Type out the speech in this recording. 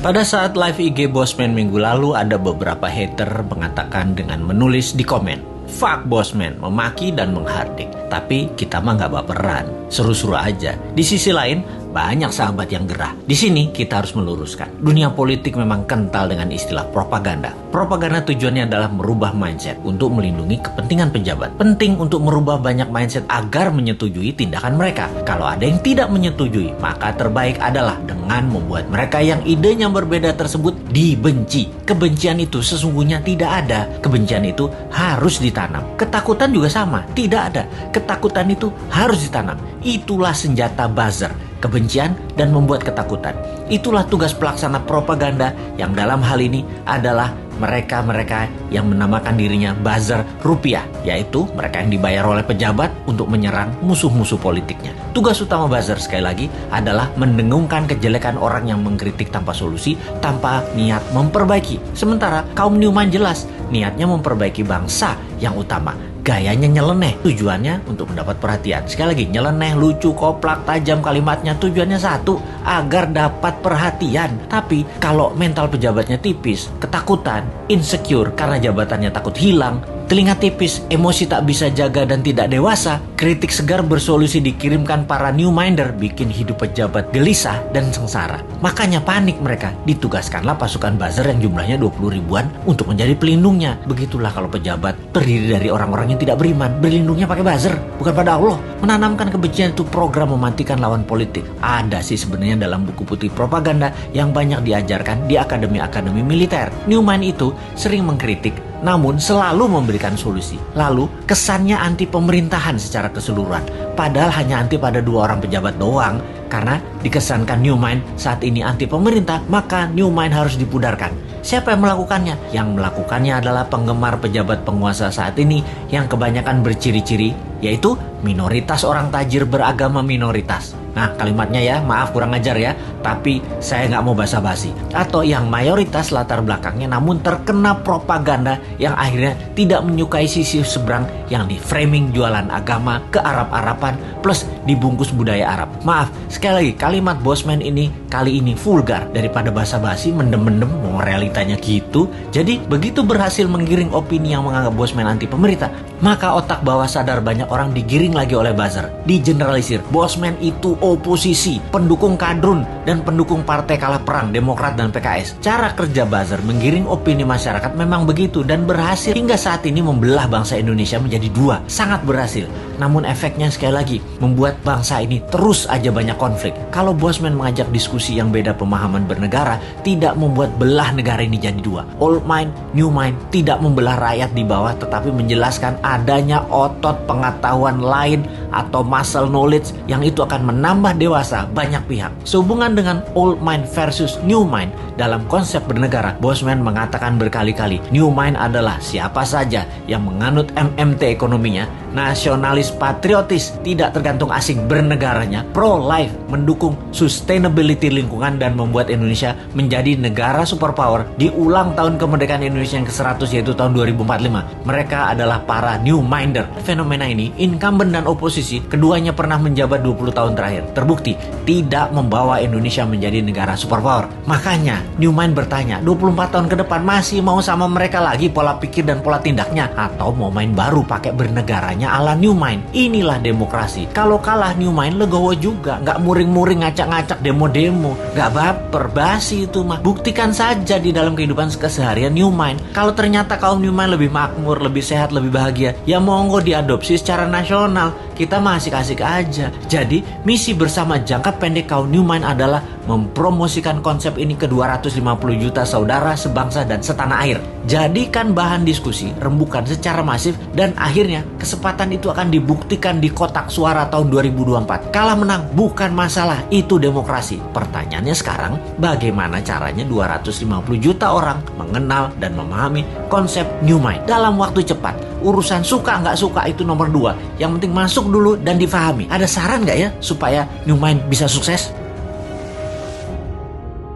Pada saat live IG Bosman minggu lalu, ada beberapa hater mengatakan dengan menulis di komen, "Fuck Bosman," memaki dan menghardik. Tapi kita mah gak baperan, seru-seru aja. Di sisi lain, banyak sahabat yang gerah. Di sini kita harus meluruskan. Dunia politik memang kental dengan istilah propaganda. Propaganda tujuannya adalah merubah mindset untuk melindungi kepentingan pejabat. Penting untuk merubah banyak mindset agar menyetujui tindakan mereka. Kalau ada yang tidak menyetujui, maka terbaik adalah dengan membuat mereka yang idenya berbeda tersebut dibenci. Kebencian itu sesungguhnya tidak ada. Kebencian itu harus ditanam. Ketakutan juga sama, tidak ada. Ketakutan itu harus ditanam. Itulah senjata buzzer. Kebencian dan membuat ketakutan. Itulah tugas pelaksana propaganda yang dalam hal ini adalah mereka-mereka yang menamakan dirinya buzzer rupiah, yaitu mereka yang dibayar oleh pejabat untuk menyerang musuh-musuh politiknya. Tugas utama buzzer sekali lagi adalah mendengungkan kejelekan orang yang mengkritik tanpa solusi, tanpa niat memperbaiki. Sementara kaum Newman jelas niatnya memperbaiki bangsa yang utama. Gayanya nyeleneh, tujuannya untuk mendapat perhatian. Sekali lagi, nyeleneh, lucu, koplak, tajam kalimatnya, tujuannya satu, agar dapat perhatian. Tapi kalau mental pejabatnya tipis, ketakutan, insecure karena jabatannya takut hilang, telinga tipis, emosi tak bisa jaga dan tidak dewasa, kritik segar bersolusi dikirimkan para Newminder, bikin hidup pejabat gelisah dan sengsara. Makanya panik mereka, ditugaskanlah pasukan buzzer yang jumlahnya 20 ribuan untuk menjadi pelindungnya. Begitulah kalau pejabat terdiri dari orang-orang yang tidak beriman, berlindungnya pakai buzzer, bukan pada Allah. Menanamkan kebencian itu program mematikan lawan politik. Ada sih sebenarnya dalam buku putih propaganda yang banyak diajarkan di akademi-akademi militer. Newman itu sering mengkritik, namun selalu memberikan solusi. Lalu kesannya anti pemerintahan secara keseluruhan. Padahal hanya anti pada 2 orang pejabat doang. Karena dikesankan Newman saat ini anti pemerintah, maka Newman harus dipudarkan. Siapa yang melakukannya? Yang melakukannya adalah penggemar pejabat penguasa saat ini yang kebanyakan berciri-ciri, yaitu minoritas orang tajir beragama minoritas. Nah, kalimatnya ya, maaf kurang ajar ya, tapi saya nggak mau basa-basi. Atau yang mayoritas latar belakangnya namun terkena propaganda yang akhirnya tidak menyukai sisi seberang yang di framing jualan agama ke Arab-Araban plus dibungkus budaya Arab. Maaf, sekali lagi kalimat Bosman ini kali ini vulgar. Daripada basa-basi mendem-mendem mau realitanya gitu. Jadi begitu berhasil menggiring opini yang menganggap Bosman anti pemerintah, maka otak bawah sadar banyak orang digiring lagi oleh buzzer. Digeneralisir, Bosman itu oposisi, pendukung kadrun, dan pendukung partai kalah perang, Demokrat dan PKS. Cara kerja buzzer menggiring opini masyarakat memang begitu dan berhasil hingga saat ini membelah bangsa Indonesia menjadi 2. Sangat berhasil. Namun efeknya sekali lagi membuat bangsa ini terus aja banyak konflik. Kalau Bosman mengajak diskusi yang beda pemahaman bernegara, tidak membuat belah negara ini jadi 2. Old mind, new mind, tidak membelah rakyat di bawah tetapi menjelaskan adanya otot pengetahuan lain atau muscle knowledge yang itu akan menambah dewasa banyak pihak. Sehubungan dengan old mind versus new mind dalam konsep bernegara, Bosman mengatakan berkali-kali, new mind adalah siapa saja yang menganut MMT ekonominya, nasionalis patriotis, tidak tergantung asing bernegaranya, pro-life, mendukung sustainability lingkungan dan membuat Indonesia menjadi negara superpower di ulang tahun kemerdekaan Indonesia yang ke-100 yaitu tahun 2045. Mereka adalah para new minder. Fenomena ini, incumbent dan oposisi, keduanya pernah menjabat 20 tahun terakhir. Terbukti tidak membawa Indonesia menjadi negara superpower. Makanya new mind bertanya, 24 tahun ke depan masih mau sama mereka lagi pola pikir dan pola tindaknya, atau mau main baru pakai bernegaranya ala new mind? Inilah demokrasi. Kalau kalah new mind legowo juga, nggak muring-muring ngacak-ngacak demo-demo, nggak baper, basi itu mah. Buktikan saja di dalam kehidupan keseharian new mind. Kalau ternyata kaum new mind lebih makmur, lebih sehat, lebih bahagia, ya monggo diadopsi secara nasional. Kita mah asik-asik aja. Jadi misi bersama jangka pendek kaum new mind adalah mempromosikan konsep ini ke 250 juta saudara sebangsa dan setanah air. Jadikan bahan diskusi, rembukan secara masif, dan akhirnya kesempatan itu akan dibuktikan di kotak suara tahun 2024. Kalah menang bukan masalah, itu demokrasi. Pertanyaannya sekarang, bagaimana caranya 250 juta orang mengenal dan memahami konsep new mind dalam waktu cepat? Urusan suka nggak suka itu nomor 2. Yang penting masuk dulu dan difahami. Ada saran nggak ya supaya new mind bisa sukses?